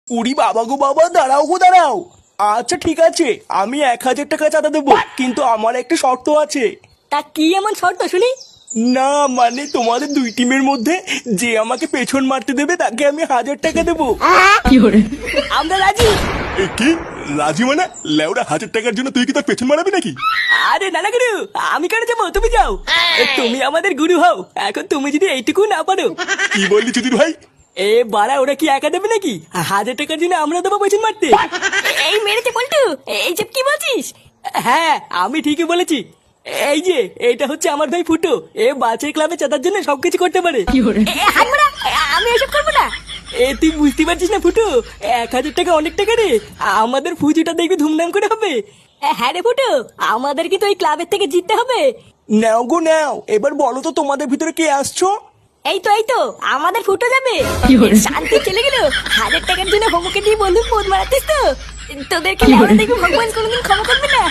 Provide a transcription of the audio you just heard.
উরি বাবা গো বাবা, দাঁড়াও গো দাঁড়াও। আচ্ছা ঠিক আছে, আমি 1,000 টাকা চাঁদা দেবো, কিন্তু আমার একটা শর্ত আছে। তা কি এমন শর্ত শুনি? না মানে তোমাদের দুই টিমের মধ্যে যে আমাকে পেছন মারতে দেবে তাকে আমি 1,000 টাকা দেবো। আমরা রাজি। কি রাজি মানে? লেওরা 1,000 টাকার জন্য তুই কি তোর পেছন মারাবি নাকি? আরে না না গুরু, আমি কেন যাবো, তুমি যাও। তুমি আমাদের গুরু হও, এখন তুমি যদি এইটুকু না পারো। কি বললি চুদির ভাই? এ বাড়া, ওরা কি একা দেবে নাকি? 1,000 টাকার জন্য আমরা দেবো পেছন মারতে? এই মেরেছে পল্টু, এই যে কি বলছিস? হ্যাঁ আমি ঠিকই বলেছি। এই যে এটা হচ্ছে আমার ভাই ফুটো, এ বাচ্চার ক্লাবে চাঁদার জন্য সবকিছু করতে পারে। আমি এসব করবো না। তুই বুঝতে পারছিস না ফুটো, 1,000 টাকা অনেক টাকা রে। আমাদের পুজোটা দেখবি ধুমধাম করে হবে। হ্যাঁ রে ফুটো, আমাদের কিন্তু ওই ক্লাবের থেকে জিততে হবে। নাও গো নাও, এবার বলো তো তোমাদের ভিতরে কে আসছো? এই তো আমাদের ফুটো যাবে। শান্তি চলে গেল। 1,000 টাকার জন্য হোমকে দিয়ে বন্ধু ফোন মারাতিস তো? তোদেরকে লেওড়া দেখবি ভগবান কোনোদিন ক্ষমা করবে না।